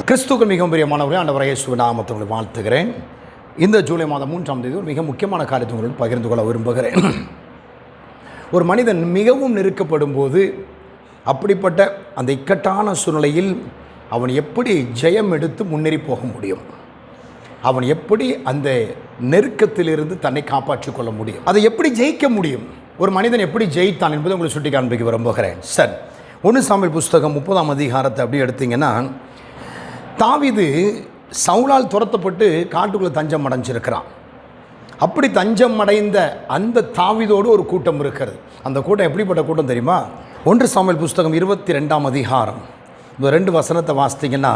கிறிஸ்துவுக்கு மிகவும் பிரியமானவர்களே, ஆண்டவராகிய இயேசுவின் நாமத்தில் உங்களை வாழ்த்துகிறேன். இந்த ஜூலை மாதம் 3ஆம் தேதி ஒரு மிக முக்கியமான காரியத்தை உங்களுடன் பகிர்ந்து கொள்ள விரும்புகிறேன். ஒரு மனிதன் மிகவும் நெருக்கப்படும் போது, அப்படிப்பட்ட அந்த இக்கட்டான சூழ்நிலையில் அவன் எப்படி ஜெயம் எடுத்து முன்னேறி போக முடியும், அவன் எப்படி அந்த நெருக்கத்திலிருந்து தன்னை காப்பாற்றிக் கொள்ள முடியும், அதை எப்படி ஜெயிக்க முடியும், ஒரு மனிதன் எப்படி ஜெயித்தான் என்பதை உங்களை சுட்டி காண்பிக்க விரும்புகிறேன். சார், 1 சாமுவேல் புஸ்தகம் 30ஆம் அதிகாரத்தை அப்படி எடுத்தீங்கன்னா, தாவீது சவுலால் துரத்தப்பட்டு காட்டுக்குள்ளே தஞ்சம் அடைஞ்சிருக்கிறான். அப்படி தஞ்சம் அடைந்த அந்த தாவீதோடு ஒரு கூட்டம் இருக்கிறது. அந்த கூட்டம் எப்படிப்பட்ட கூட்டம் தெரியுமா? 1 சாமுவேல் புஸ்தகம் 22ஆம் அதிகாரம் இந்த 2 வசனத்தை வாசித்தீங்கன்னா,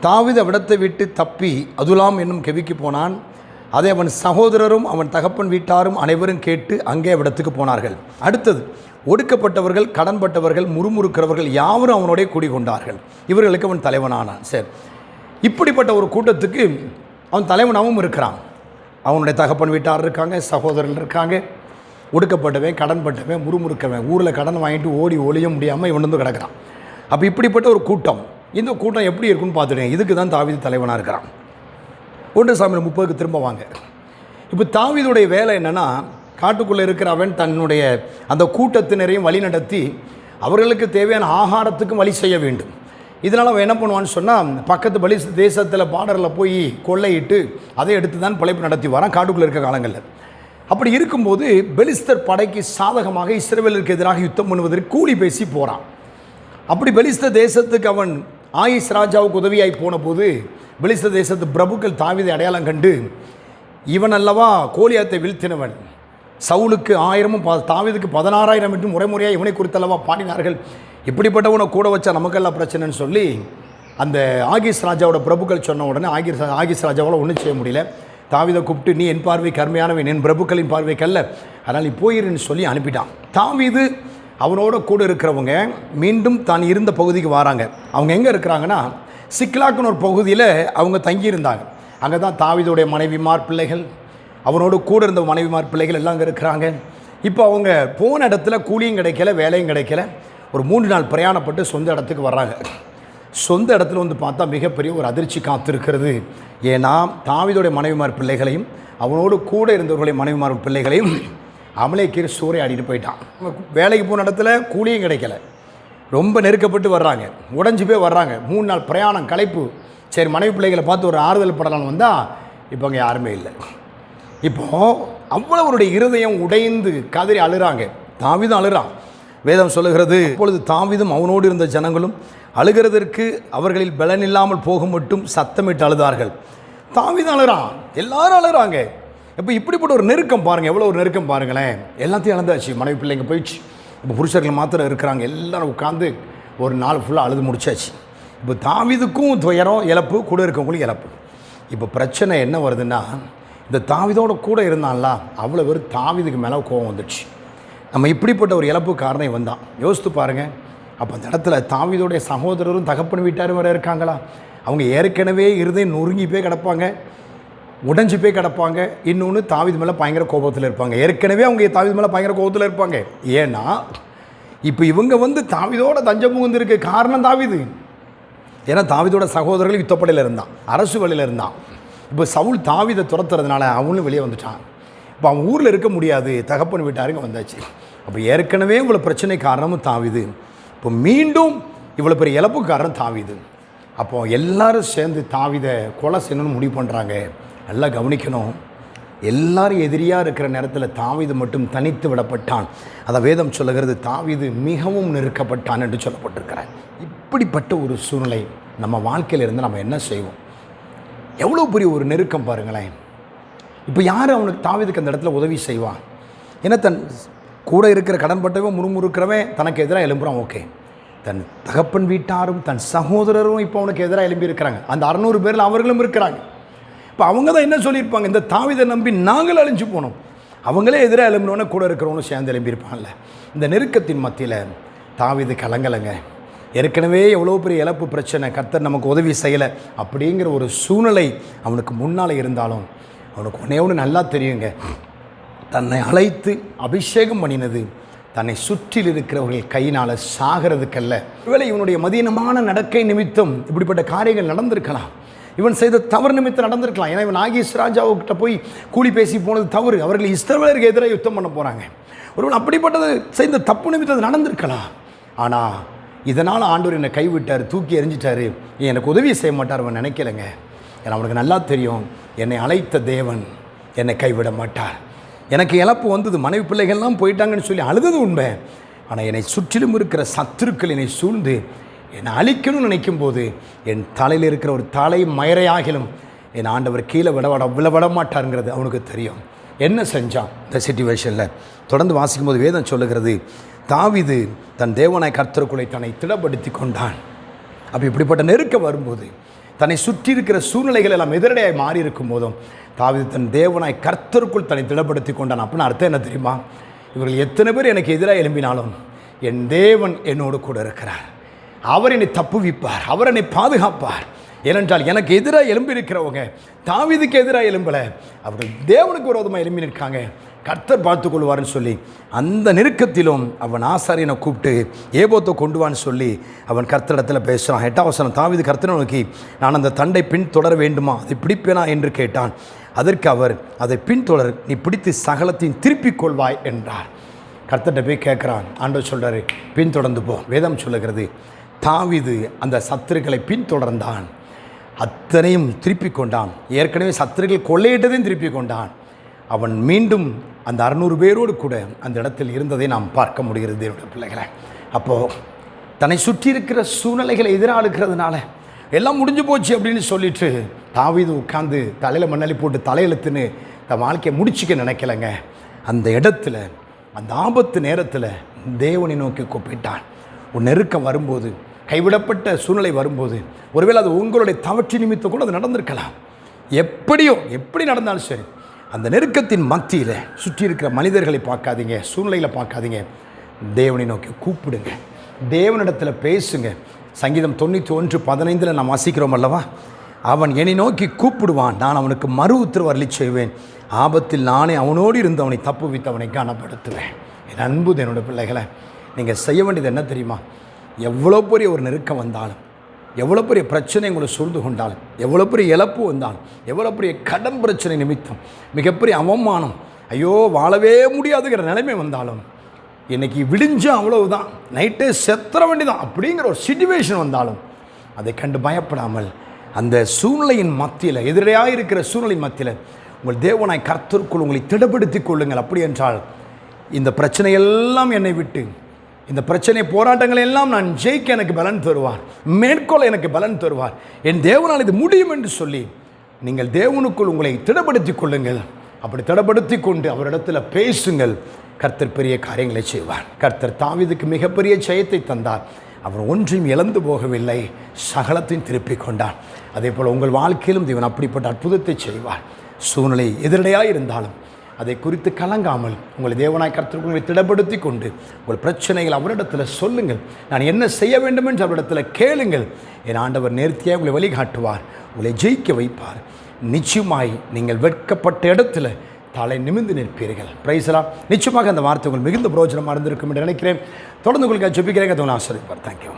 தாவீது அவ்விடத்தை விட்டு தப்பி அதுலாம் என்னும் கெவிக்கு போனான். அதை அவன் சகோதரரும் அவன் தகப்பன் வீட்டாரும் அனைவரும் கேட்டு அங்கே அவ்விடத்துக்கு போனார்கள். அடுத்தது, ஒடுக்கப்பட்டவர்கள், கடன்பட்டவர்கள், முறுமுறுக்கிறவர்கள் யாவரும் அவனோடைய கூடிக்கொண்டார்கள். இவர்களுக்கு அவன் தலைவனானான். சரி, இப்படிப்பட்ட ஒரு கூட்டத்துக்கு அவன் தலைவனாகவும் இருக்கிறான். அவனுடைய தகப்பன் வீட்டார் இருக்காங்க, சகோதரர்கள் இருக்காங்க, ஒடுக்கப்பட்டவன், கடன்பட்டவன், முறுமுறுக்கவன், ஊரில் கடன் வாங்கிட்டு ஓடி ஒளிய முடியாமல் இவன் வந்து கிடக்கிறான். அப்போ இப்படிப்பட்ட ஒரு கூட்டம், இந்த கூட்டம் எப்படி இருக்குன்னு பார்த்துட்டேன். இதுக்கு தான் தாவீது தலைவனாக இருக்கிறான். 1 சாமுவேல் 30க்கு திரும்ப வாங்க. இப்போ தாவீதுடைய வேலை என்னென்னா, காட்டுக்குள்ளே இருக்கிற அவன் தன்னுடைய அந்த கூட்டத்தினரையும் வழி நடத்தி அவர்களுக்கு தேவையான ஆகாரத்துக்கும் வழி செய்ய வேண்டும். இதனால் அவன் என்ன பண்ணுவான்னு சொன்னால், பக்கத்து பலி தேசத்தில் பார்டரில் போய் கொள்ளையிட்டு அதை எடுத்து தான் பிழைப்பு நடத்தி வரான் காட்டுக்குள்ளே இருக்கிற காலங்களில். அப்படி இருக்கும்போது பெலிஸ்தர் படைக்கு சாதகமாக இஸ்ரவேலுக்கு எதிராக யுத்தம் பண்ணுவதற்கு கூலி பேசி போகிறான். அப்படி பெலிஸ்த தேசத்துக்கு அவன் ஆயிஸ் ராஜாவுக்கு உதவியாகி போன போது, பெலிஸ்த தேசத்து பிரபுக்கள் தாவீதை அடையாளம் கண்டு, இவன் அல்லவா கோலியாத்தை வீழ்த்தினவன், சவுலுக்கு 1000 தாவீதுக்கு 16,000 என்று முறைமுறையாக இவனை குறித்தல்லவா பாடினார்கள், இப்படிப்பட்டவனை கூட வச்சா நமக்கெல்லாம் பிரச்சனைன்னு சொல்லி அந்த ஆகிஸ் ராஜாவோட பிரபுக்கள் சொன்ன உடனே ஆகிஸ் ராஜாவால் ஒன்றும் செய்ய முடியல. தாவீதை கூப்பிட்டு, நீ என் பார்வைக்கு அருமையானவன், என் பிரபுக்களின் பார்வைக்கல்ல, அதனால் நீ போயிருன்னு சொல்லி அனுப்பிட்டான். தாவீது அவனோட கூட இருக்கிறவங்க மீண்டும் தான் இருந்த பகுதிக்கு வராங்க. அவங்க எங்கே இருக்கிறாங்கன்னா, சிக்லாக்குன்னு ஒரு பகுதியில் அவங்க தங்கியிருந்தாங்க. அங்கே தான் தாவீதுடைய மனைவிமார், பிள்ளைகள், அவனோடு கூட இருந்த மனைவிமார், பிள்ளைகள் எல்லாம் அங்கே இருக்கிறாங்க. இப்போ அவங்க போன இடத்துல கூலியும் கிடைக்கல, வேலையும் கிடைக்கல. ஒரு 3 நாள் பிரயாணப்பட்டு சொந்த இடத்துக்கு வர்றாங்க. சொந்த இடத்துல வந்து பார்த்தா மிகப்பெரிய ஒரு அதிர்ச்சி காத்திருக்கிறது. ஏன்னா தாவீதுடைய மனைவிமார் பிள்ளைகளையும் அவனோடு கூட இருந்தவர்களுடைய மனைவிமார் பிள்ளைகளையும் அமலேக்கீர் சூறையாடிட்டு போயிட்டான். வேலைக்கு போன இடத்துல கூலியும் கிடைக்கல, ரொம்ப நெருக்கப்பட்டு வர்றாங்க, உடஞ்சி போய் வர்றாங்க. 3 நாள் பிரயாணம், களைப்பு. சரி, மனைவி பிள்ளைகளை பார்த்து ஒரு ஆறுதல் படலான்னு வந்தால் இப்போ அங்கே யாருமே இல்லை. இப்போது அவ்வளவருடைய இருதயம் உடைந்து கதறி அழுகிறாங்க. தாவீதும் அழுகிறான். வேதம் சொல்லுகிறது, அப்பொழுது தாவீதும் அவனோடு இருந்த ஜனங்களும் அழுகிறதற்கு அவர்களில் பலன் இல்லாமல் போக மட்டும் சத்தமிட்டு அழுதார்கள். தாவீதும் அழுகிறான், எல்லாரும் அழுகிறாங்க. இப்போ இப்படிப்பட்ட ஒரு நெருக்கம் பாருங்கள், எவ்வளோ ஒரு நெருக்கம் பாருங்களேன். எல்லாத்தையும் இழந்தாச்சு, மனைவி பிள்ளைங்க போயிடுச்சு. இப்போ புருஷர்கள் மாத்திரம் இருக்கிறாங்க. எல்லோரும் உட்காந்து ஒரு நாள் ஃபுல்லாக அழுது முடிச்சாச்சு. இப்போ தாவீதுக்கும் துயரம், இழப்பு, கூட இருக்கவங்களும் இழப்பு. இப்போ பிரச்சனை என்ன வருதுன்னா, இந்த தாவீதோட கூட இருந்தான்ல, அவ்வளோ பேர் தாவீதுக்கு மேலே கோபம் வந்துடுச்சு. நம்ம இப்படிப்பட்ட ஒரு இழப்பு காரணம் வந்தான். யோசித்து பாருங்கள். அப்போ அந்த இடத்துல தாவீதோடைய சகோதரரும் தகப்பன் வீட்டாரும் வேறு இருக்காங்களா? அவங்க ஏற்கனவே இருதயம் நொறுங்கி போய் கிடப்பாங்க, உடஞ்சி போய் கிடப்பாங்க. இன்னொன்று, தாவீது மேலே பயங்கர கோபத்தில் இருப்பாங்க. ஏற்கனவே அவங்க தாவீது மேலே பயங்கர கோபத்தில் இருப்பாங்க. ஏன்னா இப்போ இவங்க வந்து தாவீதோட தஞ்சம் புகுந்திருக்க காரணம் தாவீது. ஏன்னா தாவீதோட சகோதரர்கள் யுத்தப்படையில் இருந்தான், அரசு வழியில் இருந்தான். இப்போ சவுல் தாவீதை துரத்துறதுனால அவனும் வெளியே வந்துட்டான். இப்போ அவன் ஊரில் இருக்க முடியாது, தகப்பன் வீட்டாருங்க வந்தாச்சு. அப்போ ஏற்கனவே இவ்வளோ பிரச்சனை காரணமும் தாவீது. இப்போ மீண்டும் இவ்வளோ பெரிய இழப்பு காரணம் தாவீது. அப்போது எல்லாரும் சேர்ந்து தாவீதை கொலை செய்யணும்னு முடிவு பண்ணுறாங்க. நல்லா கவனிக்கணும். எல்லாரும் எதிரியாக இருக்கிற நேரத்தில் தாவீது மட்டும் தனித்து விடப்பட்டான். அதை வேதம் சொல்லுகிறது, தாவீது மிகவும் நெருக்கப்பட்டான் என்று சொல்லப்பட்டிருக்கிறார். இப்படிப்பட்ட ஒரு சூழ்நிலை நம்ம வாழ்க்கையில் இருந்து நம்ம என்ன செய்வோம்? எவ்வளோ பெரிய ஒரு நெருக்கம் பாருங்களேன். இப்போ யார் அவனுக்கு தாவீதுக்கு அந்த இடத்துல உதவி செய்வான்? ஏன்னா தன் கூட இருக்கிற கடன்பட்டவன், முறுமுறுக்கிறவன் தனக்கு எதிராக எழும்புறான். ஓகே, தன் தகப்பன் வீட்டாரும் தன் சகோதரரும் இப்போ அவனுக்கு எதிராக எழும்பி இருக்கிறாங்க. அந்த 600 பேரில் அவர்களும் இருக்கிறாங்க. இப்போ அவங்க தான் என்ன சொல்லியிருப்பாங்க, இந்த தாவீதை நம்பி நாங்கள் அழிஞ்சு போனோம். அவங்களே எதிராக எழும்பினோன்னே கூட இருக்கிறவனும் சேர்ந்து எழும்பியிருப்பான்ல. இந்த நெருக்கத்தின் மத்தியில் தாவீது கலங்கலைங்க. ஏற்கனவே எவ்வளோ பெரிய இழப்பு பிரச்சனை, கர்த்தர் நமக்கு உதவி செய்யலை அப்படிங்கிற ஒரு சூழ்நிலை அவனுக்கு முன்னால் இருந்தாலும், அவனுக்கு ஒன்றே ஒன்று நல்லா தெரியுங்க, தன்னை அழைத்து அபிஷேகம் பண்ணினது தன்னை சுற்றில் இருக்கிறவர்கள் கையினால் சாகிறதுக்கல்ல. ஒருவேளை இவனுடைய மதீனமான நடக்கை நிமித்தம் இப்படிப்பட்ட காரியங்கள் நடந்திருக்கலாம். இவன் செய்த தவறு நிமித்தம் நடந்திருக்கலாம். ஏன்னா இவன் ஆகீஸ் ராஜாவுக்கிட்ட போய் கூலி பேசி போனது தவறு. அவர்கள் இஸ்ரவேலருக்கு எதிராக யுத்தம் பண்ண போகிறாங்க. ஒருவன் அப்படிப்பட்டது செய்த தப்பு நிமித்தம் நடந்திருக்கலாம். ஆனால் இதனால் ஆண்டவர் என்னை கைவிட்டார், தூக்கி எறிஞ்சிட்டாரு, எனக்கு உதவி செய்ய மாட்டார் அவன் நினைக்கலைங்க. ஏன்னா அவனுக்கு நல்லா தெரியும், என்னை அழைத்த தேவன் என்னை கைவிட மாட்டார். எனக்கு இழப்பு வந்தது, மனைவி பிள்ளைகள்லாம் போயிட்டாங்கன்னு சொல்லி அழுதது உண்மை. ஆனால் என்னை சுற்றிலும் இருக்கிற சத்துருக்கள் என்னை சூழ்ந்து என்னை அழிக்கணும்னு நினைக்கும் போது என் தலையில் இருக்கிற ஒரு தலை மயரையாகிலும் என் ஆண்டவர் கீழே விட மாட்டாருங்கிறது அவனுக்கு தெரியும். என்ன செஞ்சான் இந்த சிச்சுவேஷனில்? தொடர்ந்து வாசிக்கும் போது வேதம் சொல்லுகிறது, தாவீது தன் தேவனாய் கர்த்தருக்குள்ளே தன்னை திடப்படுத்தி கொண்டான். அப்போ இப்படிப்பட்ட நெருக்கம் வரும்போது, தன்னை சுற்றி இருக்கிற சூழ்நிலைகள் எல்லாம் எதிரடையாய் மாறி இருக்கும் போதும் தாவீது தன் தேவனாய் கர்த்தருக்குள் தன்னை திடப்படுத்தி கொண்டான். அப்படின்னு அர்த்தம் என்ன தெரியுமா? இவர்கள் எத்தனை பேர் எனக்கு எதிராக எழும்பினாலும் என் தேவன் என்னோடு கூட இருக்கிறார். அவர் என்னை தப்புவிப்பார், அவர் என்னை பாதுகாப்பார். ஏனென்றால் எனக்கு எதிராக எழும்பியிருக்கிறவங்க தாவீதுக்கு எதிராக எழும்பலை, அவர்கள் தேவனுக்கு விரோதமாக எழும்பி நிற்காங்க, கர்த்தர் பார்த்துக்கொள்வார்னு சொல்லி அந்த நெருக்கத்திலும் அவன் ஆசாரியனை கூப்பிட்டு ஏபோத்தை கொண்டு வான்னு சொல்லி அவன் கர்த்தரிடத்தில் பேசுகிறான். 8ஆம் வசனம், தாவீது கர்த்தரை நோக்கி, நான் அந்த தண்டை பின் தொடர வேண்டுமா, அதை பிடிப்பேனா என்று கேட்டான். அதற்கு அவர், அதை பின்தொடர், நீ பிடித்து சகலத்தையும் திருப்பிக் கொள்வாய் என்றார். கர்த்தர்கிட்ட போய் கேட்குறான். ஆண்டவர் சொல்கிறாரு, பின்தொடர்ந்து போ. வேதம் சொல்லுகிறது, தாவீது அந்த சத்துருக்களை பின்தொடர்ந்தான், அத்தனையும் திருப்பி கொண்டான். ஏற்கனவே சத்துருக்கள் கொள்ளையிட்டதையும் திருப்பி கொண்டான். அவன் மீண்டும் அந்த 600 பேரோடு கூட அந்த இடத்தில் இருந்ததை நாம் பார்க்க முடிகிறது என்னுடைய பிள்ளைகளை. அப்போது தன்னை சுற்றி இருக்கிற சூழ்நிலைகளை எதிராளுக்கிறதுனால எல்லாம் முடிஞ்சு போச்சு அப்படின்னு சொல்லிட்டு தாவீது உட்காந்து தலையில் மண்ணலி போட்டு தலையெழுத்துன்னு தன் வாழ்க்கையை முடிச்சிக்க நினைக்கலைங்க. அந்த இடத்துல அந்த ஆபத்து நேரத்தில் தேவனை நோக்கி கூப்பிட்டான். ஒரு நெருக்கம் வரும்போது, கைவிடப்பட்ட சூழ்நிலை வரும்போது, ஒருவேளை அது உங்களுடைய தவற்றி நிமித்தம் கூட அது நடந்திருக்கலாம். எப்படி நடந்தாலும் சரி, அந்த நெருக்கத்தின் மத்தியில் சுற்றி இருக்கிற மனிதர்களை பார்க்காதீங்க, சூழ்நிலையில் பார்க்காதீங்க, தேவனை நோக்கி கூப்பிடுங்க, தேவனிடத்தில் பேசுங்க. சங்கீதம் 91:15 நாம் வாசிக்கிறோம் அல்லவா, அவன் என்னை நோக்கி கூப்பிடுவான், நான் அவனுக்கு மறு உத்தரவு அருளி செய்வேன், ஆபத்தில் நானே அவனோடு இருந்து அவனை தப்புவித்து அவனை கனப்படுத்துவேன். என் அன்பு என்னோட பிள்ளைகளை, நீங்கள் செய்ய வேண்டியது என்ன தெரியுமா? எவ்வளோ பெரிய ஒரு நெருக்கம் வந்தாலும், எவ்வளோ பெரிய பிரச்சனை உங்களை சூழ்ந்து கொண்டாலும், எவ்வளோ பெரிய இழப்பு வந்தாலும், எவ்வளோ பெரிய கடன் பிரச்சனை நிமித்தம் மிகப்பெரிய அவமானம், ஐயோ வாழவே முடியாதுங்கிற நிலைமை வந்தாலும், இன்றைக்கி விடிஞ்சா அவ்வளவுதான், நைட்டே செத்துற வேண்டிதான் அப்படிங்கிற ஒரு சிச்சுவேஷன் வந்தாலும் அதை கண்டு பயப்படாமல் அந்த சூழ்நிலையின் மத்தியில், எதிரையாக இருக்கிற சூழ்நிலையின் மத்தியில் உங்கள் தேவனாய் கர்த்தருக்குள் உங்களை திடப்படுத்தி கொள்ளுங்கள். அப்படி என்றால் இந்த பிரச்சனையெல்லாம் என்னை விட்டு, இந்த பிரச்சனை போராட்டங்கள் எல்லாம் நான் ஜெயிக்க எனக்கு பலன் தருவார், மேற்கொள்ள எனக்கு பலன் தருவார், என் தேவனால் இது முடியும் என்று சொல்லி நீங்கள் தேவனுக்குள் உங்களை திடப்படுத்தி கொள்ளுங்கள். அப்படி திடப்படுத்தி கொண்டு அவரிடத்தில் பேசுங்கள். கர்த்தர் பெரிய காரியங்களை செய்வார். கர்த்தர் தாவீதுக்கு மிகப்பெரிய ஜெயத்தை தந்தார். அவர் ஒன்றையும் இழந்து போகவில்லை, சகலத்தையும் திருப்பிக் கொண்டார். அதே போல் உங்கள் வாழ்க்கையிலும் தேவன் அப்படிப்பட்ட அற்புதத்தை செய்வார். சூழ்நிலை எதிரடையாக இருந்தாலும் அதை குறித்து கலங்காமல் உங்களை தேவனாய் கர்த்தருக்கு உங்களை திடப்படுத்தி கொண்டு உங்கள் பிரச்சனைகள் அவரிடத்தில் சொல்லுங்கள். நான் என்ன செய்ய வேண்டும் என்று அவரிடத்தில் கேளுங்கள். என் ஆண்டவர் நேர்த்தியாக உங்களை வழிகாட்டுவார், உங்களை ஜெயிக்க வைப்பார். நிச்சயமாய் நீங்கள் வெட்கப்பட்ட இடத்துல தலை நிமிர்ந்து நிற்பீர்கள். பிரைஸ்லாம். நிச்சயமாக அந்த வார்த்தை உங்களுக்கு மிகுந்த பிரயோஜனமாக இருந்திருக்கும் என்று நினைக்கிறேன். தொடர்ந்து உங்களுக்கு ஜெபிக்கிறேன். அதை ஆசீர்வதிப்பார். தேங்க்யூ.